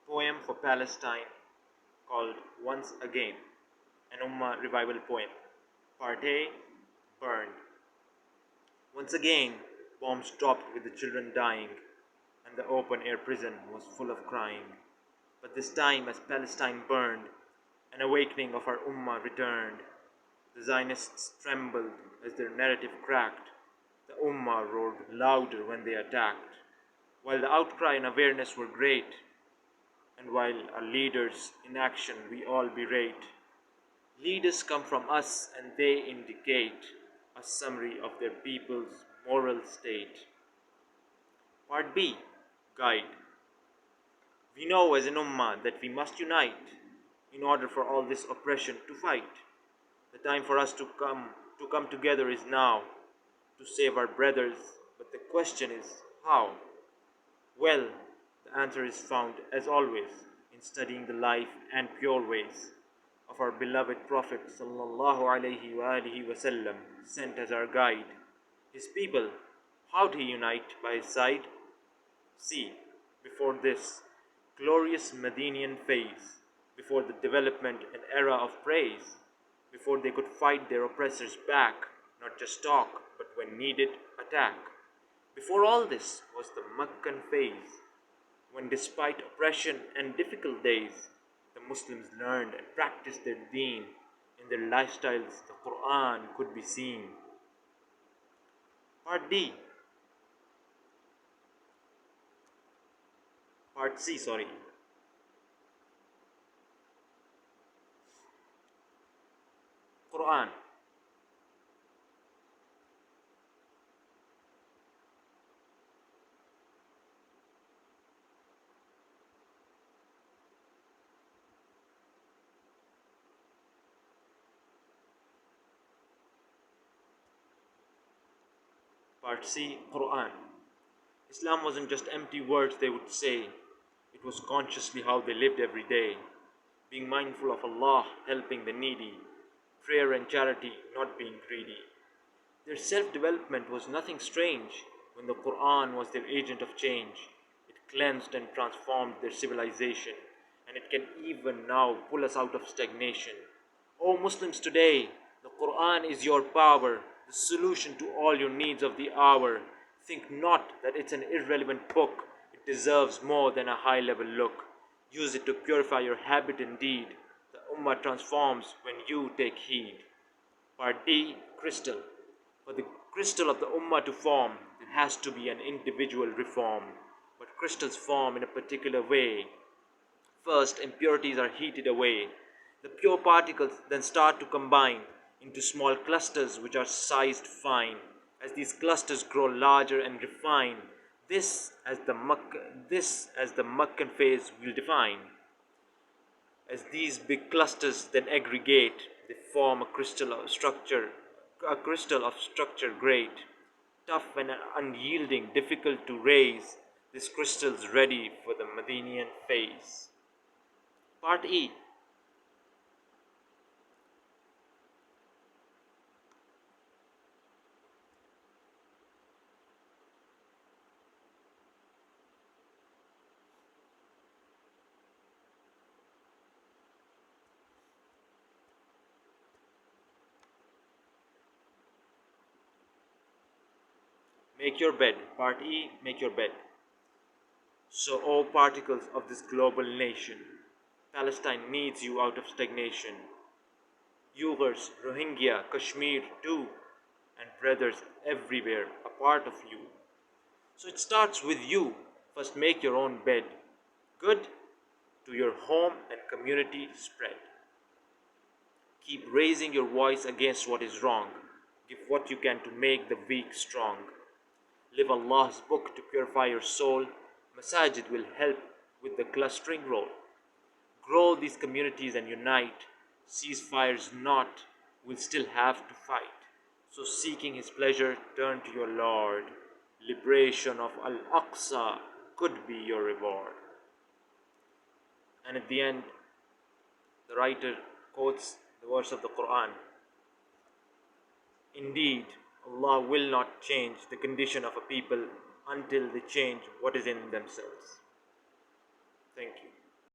poem for Palestine called Once Again, an Ummah revival poem. Part A, Burned. Once again, bombs dropped with the children dying, and the open air prison was full of crying. But this time, as Palestine burned, an awakening of our Ummah returned. The Zionists trembled as their narrative cracked. The Ummah roared louder when they attacked. While the outcry and awareness were great, and while our leaders in action we all berate, leaders come from us and they indicate a summary of their people's moral state. Part B, Guide. We know as an Ummah that we must unite in order for all this oppression to fight. The time for us to come together is now to save our brothers, but the question is how? Well, the answer is found, as always, in studying the life and pure ways of our beloved Prophet sallallahu alaihi wasallam, sent as our guide. His people, how'd he unite by his side? See, before this glorious Medinian phase, before the development and era of praise, before they could fight their oppressors back, not just talk, but when needed, attack. Before all this was the Meccan phase, when despite oppression and difficult days, the Muslims learned and practiced their deen. In their lifestyles, the Quran could be seen. Part D. Part C, sorry. Quran. Part C, Quran. Islam wasn't just empty words they would say. It was consciously how they lived every day. Being mindful of Allah, helping the needy. Prayer and charity, not being greedy. Their self-development was nothing strange when the Quran was their agent of change. It cleansed and transformed their civilization, and it can even now pull us out of stagnation. O Muslims today, the Quran is your power, the solution to all your needs of the hour. Think not that it's an irrelevant book. It deserves more than a high-level look. Use it to purify your habit and deed. The Ummah transforms when you take heed. Part D, Crystal. For the crystal of the Ummah to form, there has to be an individual reform. But crystals form in a particular way. First, impurities are heated away. The pure particles then start to combine into small clusters which are sized fine. As these clusters grow larger and refine, this as the Meccan phase will define. As these big clusters then aggregate, they form a crystal of structure great, tough and unyielding, difficult to raise. This crystal's ready for the Medinian phase. Part E. Make your bed. Part E. Make your bed. So, O particles of this global nation, Palestine needs you out of stagnation. Uyghurs, Rohingya, Kashmir too, and brothers everywhere, a part of you. So it starts with you. First make your own bed. Good to your home and community spread. Keep raising your voice against what is wrong. Give what you can to make the weak strong. Live Allah's book to purify your soul. Masajid will help with the clustering role. Grow these communities and unite. Ceasefires not, we'll still have to fight. So seeking His pleasure, turn to your Lord. Liberation of Al-Aqsa could be your reward. And at the end, the writer quotes the verse of the Quran. Indeed, Allah will not change the condition of a people until they change what is in themselves. Thank you.